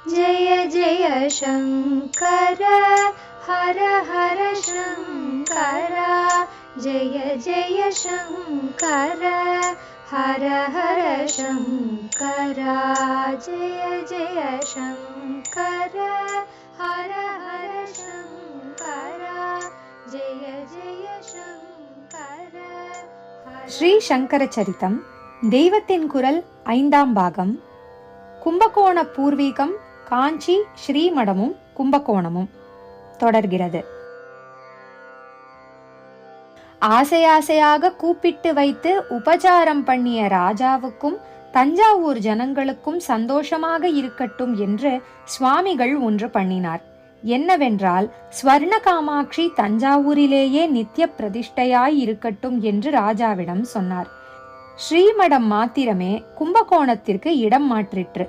जय जय शङ्कर हर हर शङ्कर जय जय शङ्कर हर हर शङ्कर जय जय शङ्कर हर हर शङ्कर जय जय शङ्कर. ஸ்ரீ சங்கர சரிதம் தெய்வத்தின் குரல் 5ஆம் பாகம். கும்பகோண பூர்வீகம் காஞ்சி ஸ்ரீமடமும் கும்பகோணமும் தொடர்கிறது. ஆசையாக கூப்பிட்டு வைத்து உபசாரம் பண்ணிய ராஜாவுக்கும் தஞ்சாவூர் ஜனங்களுக்கும் சந்தோஷமாக இருக்கட்டும் என்று சுவாமிகள் ஒன்று பண்ணினார். என்னவென்றால், ஸ்வர்ண காமாட்சி தஞ்சாவூரிலேயே நித்திய பிரதிஷ்டையாய் இருக்கட்டும் என்று ராஜாவிடம் சொன்னார். ஸ்ரீமடம் மாத்திரமே கும்பகோணத்திற்கு இடம் மாற்றிற்று.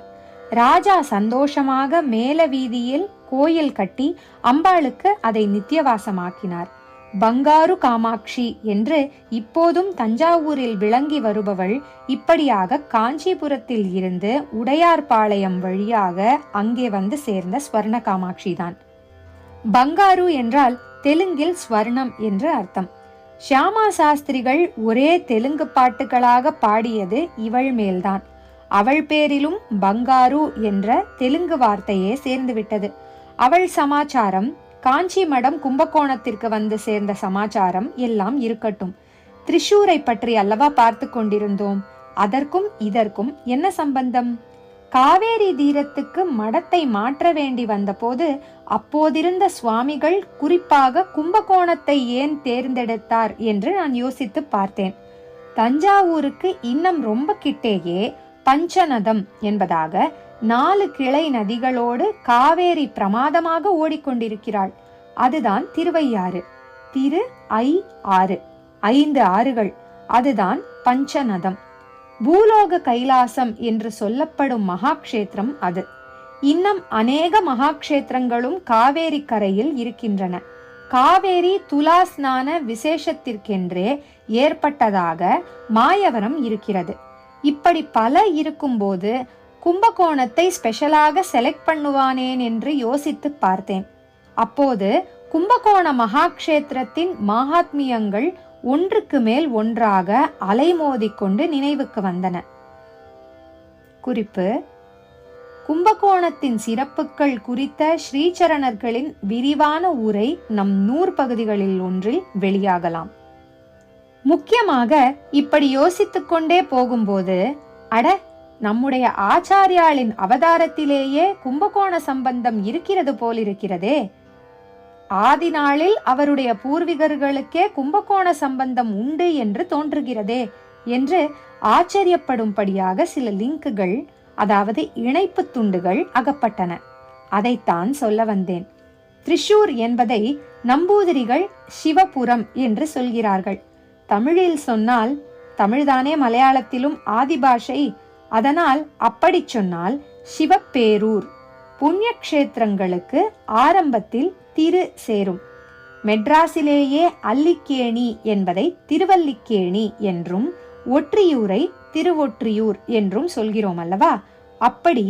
ராஜா சந்தோஷமாக மேல வீதியில் கோயில் கட்டி அம்பாளுக்கு அதை நித்தியவாசமாக்கினார். பங்காரு காமாட்சி என்று இப்போதும் தஞ்சாவூரில் விளங்கி வருபவள் இப்படியாக காஞ்சிபுரத்தில் இருந்து உடையார்பாளையம் வழியாக அங்கே வந்து சேர்ந்த ஸ்வர்ண காமாட்சி தான். பங்காரு என்றால் தெலுங்கில் ஸ்வர்ணம் என்று அர்த்தம். ஷியாமா சாஸ்திரிகள் ஒரே தெலுங்கு பாட்டுகளாக பாடியது இவள் மேல்தான். அவள் பேரிலும் பங்காரு என்ற தெலுங்கு வார்த்தையே சேர்ந்து விட்டது. அவள் சமாச்சாரம், காஞ்சி மடம் கும்பகோணத்திற்கு வந்து சேர்ந்த சமாச்சாரம் எல்லாம் இருக்கட்டும். திரிஷூரை பற்றி அல்லவா பார்த்து கொண்டிருந்தோம். அதற்கும் இதற்கும் என்ன சம்பந்தம்? காவேரி தீரத்துக்கு மடத்தை மாற்ற வேண்டி வந்தபோது அப்போதிருந்த சுவாமிகள் குறிப்பாக கும்பகோணத்தை ஏன் தேர்ந்தெடுத்தார் என்று நான் யோசித்து பார்த்தேன். தஞ்சாவூருக்கு இன்னும் ரொம்ப கிட்டேயே பஞ்சநதம் என்பதாக 4 கிளை நதிகளோடு காவேரி பிரமாதமாக ஓடிக்கொண்டிருக்கிறாள். அதுதான் திருவையாறு. திரு ஐ ஆறு, 5 ஆறுகள். அதுதான் பஞ்சநதம். பூலோக கைலாசம் என்று சொல்லப்படும் மகாக்ஷேத்திரம் அது. இன்னும் அநேக மகாக்ஷேத்திரங்களும் காவேரி கரையில் இருக்கின்றன. காவேரி துலா ஸ்நான விசேஷத்திற்கென்றே ஏற்பட்டதாக மாயவரம் இருக்கிறது. இப்படி பல இருக்கும்போது கும்பகோணத்தை ஸ்பெஷலாக செலக்ட் பண்ணுவானேன் என்று யோசித்து பார்த்தேன். அப்போது கும்பகோண மகாக்ஷேத்திரத்தின் மகாத்மியங்கள் ஒன்றுக்கு மேல் ஒன்றாக அலைமோதிக்கொண்டு நினைவுக்கு வந்தன. குறிப்பு: கும்பகோணத்தின் சிறப்புகள் குறித்த ஸ்ரீசரணர்களின் விரிவான உரை நம் 100 பகுதிகளில் ஒன்றில் வெளியாகலாம். முக்கியமாக இப்படி யோசித்துக் கொண்டே போகும்போது, அட, நம்முடைய ஆச்சாரியாளின் அவதாரத்திலேயே கும்பகோண சம்பந்தம் இருக்கிறது போலிருக்கிறதே. ஆதி நாளில் அவருடைய பூர்வீகர்களுக்கே கும்பகோண சம்பந்தம் உண்டு என்று தோன்றுகிறதே என்று ஆச்சரியப்படும்படியாக சில லிங்குகள், அதாவது இணைப்பு துண்டுகள் அகப்பட்டன. அதைத்தான் சொல்ல வந்தேன். திரிஷூர் என்பதை நம்பூதிரிகள் சிவபுரம் என்று சொல்கிறார்கள். தமிழில் சொன்னால், தமிழ்தானே மலையாளத்திலும் ஆதிபாஷை, அதனால் அப்படி சொன்னால் சிவப்பேரூர். புண்ணியக்ஷேத்திரங்களுக்கு ஆரம்பத்தில் திரு சேரும். மெட்ராஸிலேயே அல்லிக்கேணி என்பதை திருவல்லிக்கேணி என்றும் ஒற்றியூரை திருவொற்றியூர் என்றும் சொல்கிறோம் அல்லவா? அப்படி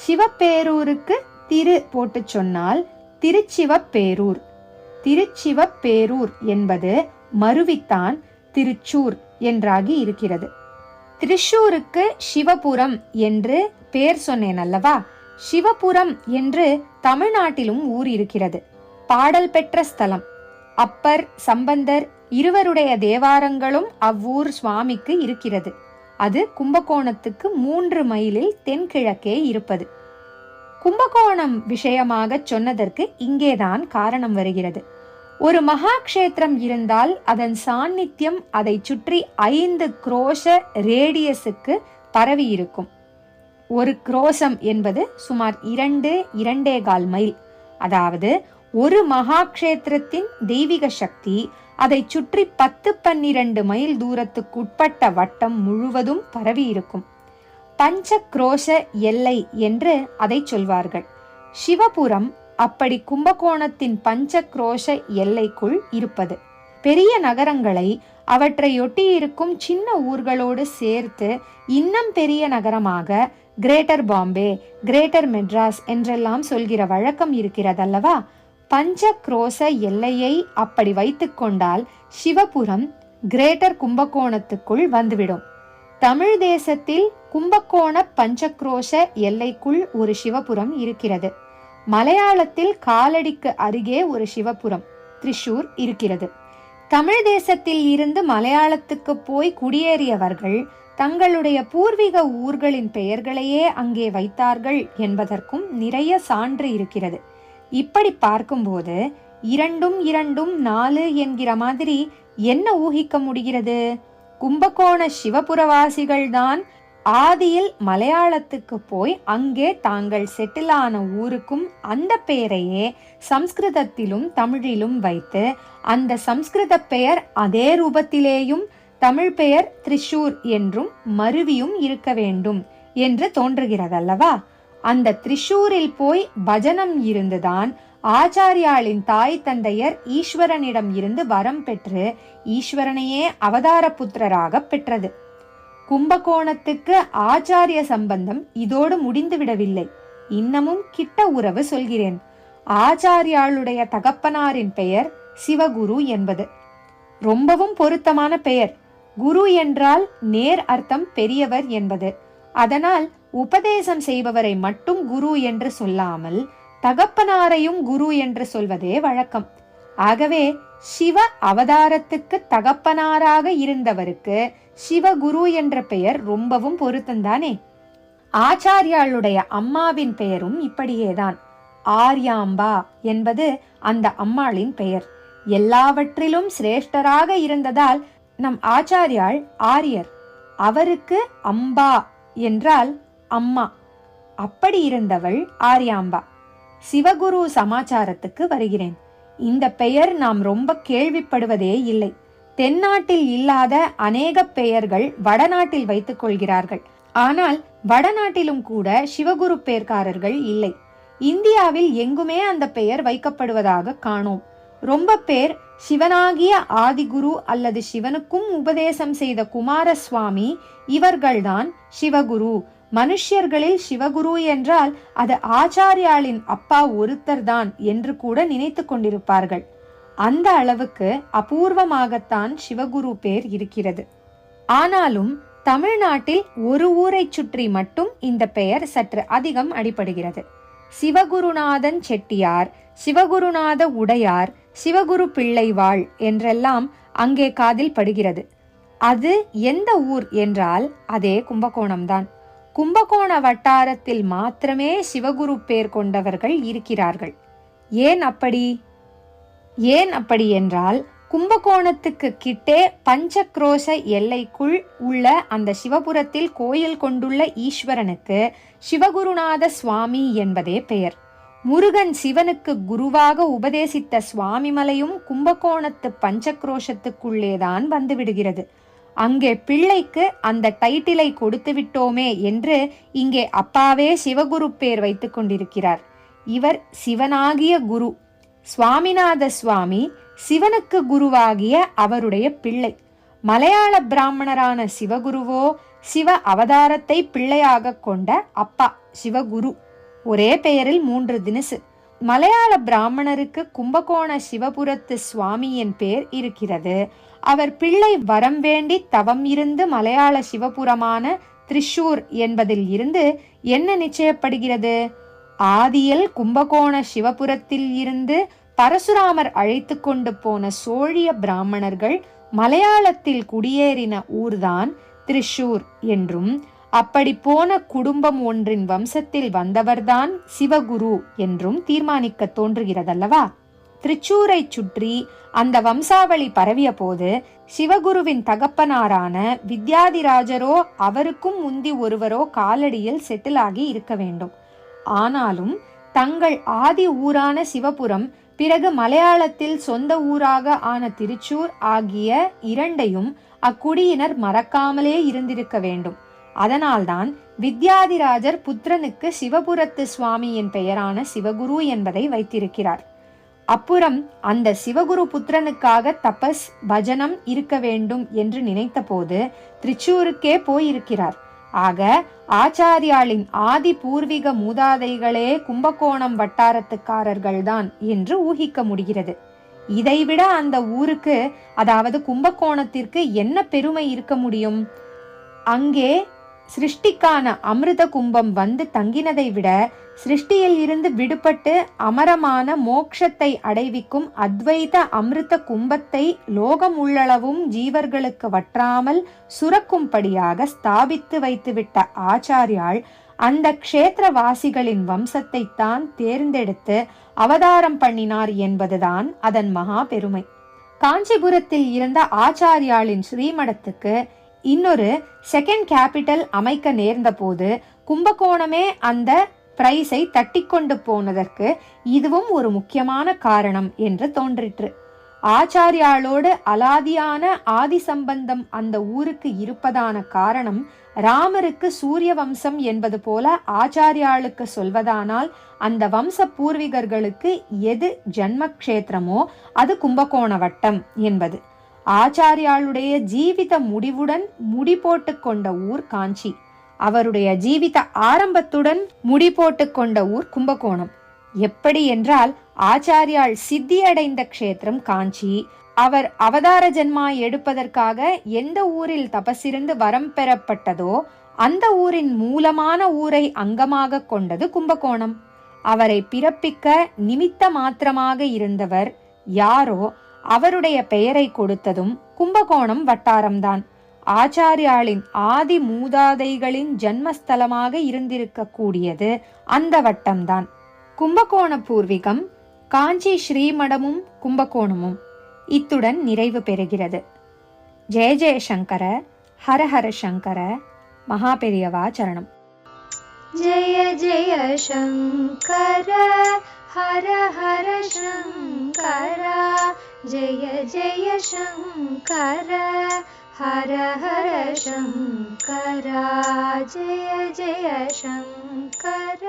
சிவப்பேரூருக்கு திரு போட்டு சொன்னால் திருச்சிவப்பேரூர். திருச்சிவப்பேரூர் என்பது மருவித்தான் திருச்சூர் என்றாகி இருக்கிறது. திரிஷூருக்கு சிவபுரம் என்று பேர் சொன்னேன் அல்லவா? சிவபுரம் என்று தமிழ்நாட்டிலும் ஊர் இருக்கிறது. பாடல் பெற்ற ஸ்தலம். அப்பர், சம்பந்தர் இருவருடைய தேவாரங்களும் அவ்வூர் சுவாமிக்கு இருக்கிறது. அது கும்பகோணத்துக்கு 3 மைலில் தென்கிழக்கே இருப்பது. கும்பகோணம் விஷயமாக சொன்னதற்கு இங்கேதான் காரணம் வருகிறது. ஒரு மகாக்ஷேத்திரம் இருந்தால் அதன் சாநித்தியம் அதை சுற்றி 5 குரோஷ ரேடியஸுக்கு பரவி இருக்கும். ஒரு குரோசம் என்பது சுமார் 2-2.25 மைல். அதாவது ஒரு மகாக்ஷேத்திரத்தின் தெய்வீக சக்தி அதை சுற்றி 10-12 மைல் தூரத்துக்கு உட்பட்ட வட்டம் முழுவதும் பரவி இருக்கும். பஞ்ச குரோஷ எல்லை என்று அதை சொல்வார்கள். சிவபுரம் அப்படி கும்பகோணத்தின் பஞ்ச குரோஷ எல்லைக்குள் இருப்பது. பெரிய நகரங்களை அவற்றையொட்டி இருக்கும் சின்ன ஊர்களோடு சேர்த்து இன்னும் பெரிய நகரமாக கிரேட்டர் பாம்பே, கிரேட்டர் மெட்ராஸ் என்றெல்லாம் சொல்கிற வழக்கம் இருக்கிறதல்லவா? பஞ்ச குரோச எல்லையை அப்படி வைத்துக் கொண்டால் சிவபுரம் கிரேட்டர் கும்பகோணத்துக்குள் வந்துவிடும். தமிழ் தேசத்தில் கும்பகோண பஞ்சக்ரோஷ எல்லைக்குள் ஒரு சிவபுரம் இருக்கிறது. மலையாளத்தில் காலடிக்கு அருகே ஒரு சிவபுரம் திரிசூர் இருக்கிறது. தமிழ் தேசத்தில் இருந்து மலையாளத்துக்கு போய் குடியேறியவர்கள் தங்களுடைய பூர்வீக ஊர்களின் பெயர்களையே அங்கே வைத்தார்கள் என்பதற்கும் நிறைய சான்று இருக்கிறது. இப்படி பார்க்கும்போது 2 4 என்கிற மாதிரி என்ன ஊகிக்க முடிகிறது? கும்பகோண சிவபுரவாசிகள்தான் ஆதியில் மலையாளத்துக்கு போய் அங்கே தாங்கள் செட்டிலான ஊருக்கும் அந்த பெயரையே சம்ஸ்கிருதத்திலும் தமிழிலும் வைத்து அந்த சம்ஸ்கிருத பெயர் அதே ரூபத்திலேயும் தமிழ் பெயர் திரிசூர் என்றும் மருவியும் இருக்க வேண்டும் என்று தோன்றுகிறதல்லவா? அந்த திரிசூரில் போய் பஜனம் இருந்துதான் ஆச்சாரியாளின் தாய் தந்தையர் ஈஸ்வரனிடம் இருந்து வரம் பெற்று ஈஸ்வரனையே அவதார புத்திரராக பெற்றது. கும்பகோணத்துக்கு ஆச்சாரிய சம்பந்தம் இதோடு முடிந்து விடவில்லை. இன்னமும் கிட்ட உறவு சொல்கிறேன். ஆச்சாரியாளுடைய தகப்பனாரின் பெயர் சிவகுரு என்பது. ரொம்பவும் பொருத்தமான பெயர். குரு என்றால் நேர் அர்த்தம் பெரியவர் என்பது. அதனால் உபதேசம் செய்பவரை மட்டும் குரு என்று சொல்லாமல் தகப்பனாரையும் குரு என்று சொல்வதே வழக்கம். ஆகவே சிவ அவதாரத்துக்கு தகப்பனாராக இருந்தவருக்கு சிவகுரு என்ற பெயர் ரொம்பவும் பொருத்தந்தானே. ஆச்சாரியாளுடைய அம்மாவின் பெயரும் இப்படியேதான். ஆர்யாம்பா என்பது அந்த அம்மாளின் பெயர். எல்லாவற்றிலும் சிரேஷ்டராக இருந்ததால் நம் ஆச்சாரியாள் ஆரியர். அவருக்கு அம்பா என்றால் அம்மா. அப்படி இருந்தவள் ஆர்யாம்பா. சிவகுரு சமாச்சாரத்துக்கு வருகிறேன். இந்த பெயர் நாம் ரொம்ப கேள்விப்படுவதே இல்லை. தென்னாட்டில் இல்லாத அநேக பெயர்கள் வடநாட்டில் வைத்துக் கொள்கிறார்கள். ஆனால் வடநாட்டிலும் கூட சிவகுரு பெயர்காரர்கள் இல்லை. இந்தியாவில் எங்குமே அந்த பெயர் வைக்கப்படுவதாக காணோம். ரொம்ப பேர் சிவனாகிய ஆதிகுரு அல்லது சிவனுக்கும் உபதேசம் செய்த குமாரசுவாமி இவர்கள்தான் சிவகுரு. மனுஷர்களில் சிவகுரு என்றால் அது ஆச்சாரியாளின் அப்பா ஒருத்தர்தான் என்று கூட நினைத்து கொண்டிருப்பார்கள். அந்த அளவுக்கு அபூர்வமாகத்தான் சிவகுரு பேர் இருக்கிறது. ஆனாலும் தமிழ்நாட்டில் ஒரு ஊரை சுற்றி மட்டும் இந்த பெயர் சற்று அதிகம் அடிபடுகிறது. சிவகுருநாதன் செட்டியார், சிவகுருநாத உடையார், சிவகுரு பிள்ளைவாள் என்றெல்லாம் அங்கே காதில் படுகிறது. அது எந்த ஊர் என்றால் அதே கும்பகோணம்தான். கும்பகோண வட்டாரத்தில் மாத்திரமே சிவகுரு பேர் கொண்டவர்கள் இருக்கிறார்கள். ஏன் அப்படி என்றால் கும்பகோணத்துக்கு கிட்டே பஞ்சக்ரோஷ எல்லைக்குள் உள்ள அந்த சிவபுரத்தில் கோயில் கொண்டுள்ள ஈஸ்வரனுக்கு சிவகுருநாத சுவாமி என்பதே பெயர். முருகன் சிவனுக்கு குருவாக உபதேசித்த சுவாமிமலையும் கும்பகோணத்து பஞ்சக்ரோஷத்துக்குள்ளேதான் வந்துவிடுகிறது. அங்கே பிள்ளைக்கு அந்த டைட்டிலை கொடுத்து விட்டோமே என்று இங்கே அப்பாவே சிவகுரு பேர் வைத்துக் கொண்டிருக்கிறார். இவர் சிவனாகிய குரு. சுவாமிநாத சுவாமி சிவனுக்கு குருவாகிய அவருடைய பிள்ளை. மலையாள பிராமணரான சிவகுருவோ சிவ அவதாரத்தை பிள்ளையாக கொண்ட அப்பா சிவகுரு. ஒரே பெயரில் 3 தினசு. மலையாள பிராமணருக்கு கும்பகோண சிவபுரத்து சுவாமியின் பேர் இருக்கிறது. அவர் பிள்ளை வரம் வேண்டி தவம் இருந்து மலையாள சிவபுரமான திரிசூர் என்பதில் இருந்து என்ன நிச்சயப்படுகிறது? ஆதியில் கும்பகோண சிவபுரத்தில் இருந்து பரசுராமர் அழைத்து கொண்டு போன சோழிய பிராமணர்கள் மலையாளத்தில் குடியேறின ஊர்தான் திரிசூர் என்றும், அப்படி போன குடும்பம் ஒன்றின் வம்சத்தில் வந்தவர்தான் சிவகுரு என்றும் தீர்மானிக்க தோன்றுகிறதல்லவா? திரிச்சூரை சுற்றி அந்த வம்சாவளி பரவிய போது சிவகுருவின் தகப்பனாரான வித்யாதிராஜரோ அவருக்கும் முந்தி ஒருவரோ காலடியில் செட்டில் ஆகி இருக்க வேண்டும். ஆனாலும் தங்கள் ஆதி ஊரான சிவபுரம் பிறகு மலையாளத்தில் சொந்த ஊராக ஆன திருச்சூர் ஆகிய இரண்டையும் அக்குடியினர் மறக்காமலே இருந்திருக்க வேண்டும். அதனால்தான் வித்யாதிராஜர் புத்திரனுக்கு சிவபுரத்து சுவாமியின் பெயரான சிவகுரு என்பதை வைத்திருக்கிறார். அப்புறம் அந்த சிவகுரு புத்திரனுக்காக தபஸ் பஜனம் இருக்க வேண்டும் என்று நினைத்த போது திரிச்சூருக்கே போயிருக்கிறார். ஆக ஆச்சாரியாளின் ஆதி பூர்வீக மூதாதைகளே கும்பகோணம் வட்டாரத்துக்காரர்கள்தான் என்று ஊகிக்க முடிகிறது. இதைவிட அந்த ஊருக்கு, அதாவது கும்பகோணத்திற்கு என்ன பெருமை இருக்க முடியும்? அங்கே சிருஷ்டிக்கான அமிர்த கும்பம் வந்து தங்கினதை விட சிருஷ்டியில் இருந்து விடுபட்டு அமரமான மோட்சத்தை அடைவிக்கும் அத்வைத அமிர்த கும்பத்தை லோகம் உள்ளளவும் ஜீவர்களுக்கு வற்றாமல் சுரக்கும்படியாக ஸ்தாபித்து வைத்துவிட்ட ஆச்சாரியாள் அந்த க்ஷேத்திரவாசிகளின் வம்சத்தை தான் தேர்ந்தெடுத்து அவதாரம் பண்ணினார் என்பதுதான் அதன் மகா பெருமை. காஞ்சிபுரத்தில் இருந்த ஆச்சாரியாளின் ஸ்ரீமடத்துக்கு இன்னொரு செகண்ட் கேபிட்டல் அமைக்க நேர்ந்த போது கும்பகோணமே அந்த பிரைஸை தட்டி கொண்டு போனதற்கு இதுவும் ஒரு முக்கியமான காரணம் என்று தோன்றிற்று. ஆச்சாரியாளோடு அலாதியான ஆதி சம்பந்தம் அந்த ஊருக்கு இருப்பதான காரணம் ராமருக்கு சூரிய வம்சம் என்பது போல ஆச்சாரியாளுக்கு சொல்வதானால் அந்த வம்ச பூர்வீகர்களுக்கு எது ஜன்மக்ஷேத்திரமோ அது கும்பகோண வட்டம் என்பது. ஆச்சாரியாளுடைய ஜீவித முடிவுடன் முடி போட்டு கொண்ட ஊர் காஞ்சி, அவருடைய ஜீவித ஆரம்பத்துடன் முடி போட்டு கொண்ட ஊர் கும்பகோணம். எப்படி என்றால் ஆச்சாரியாள் சித்தியடைந்த க்ஷேத்திரம் காஞ்சி, அவர் அவதார ஜென்மா எடுப்பதற்காக எந்த ஊரில் தபசிருந்து வரம் பெறப்பட்டதோ அந்த ஊரின் மூலமான ஊரை அங்கமாக கொண்டது கும்பகோணம். அவரை பிறப்பிக்க நிமித்த மாத்திரமாக இருந்தவர் யாரோ அவருடைய பெயரை கொடுத்ததும் கும்பகோணம் வட்டாரம்தான். ஆச்சாரியாளின் ஆதி மூதாதைகளின் ஜன்மஸ்தலமாக இருந்திருக்க கூடியது அந்த வட்டம்தான். கும்பகோண பூர்வீகம் காஞ்சி ஸ்ரீமடமும் கும்பகோணமும் இத்துடன் நிறைவு பெறுகிறது. ஜெய ஜெயசங்கர, ஹர ஹர சங்கர, மகாபெரியவா சரணம். ஜெய ஜெய சங்கர, ஹர ஹர சங்கர, ஜெய ஜெய சங்கர, ஹர ஹர சங்கர, ஜெய ஜெய சங்கர.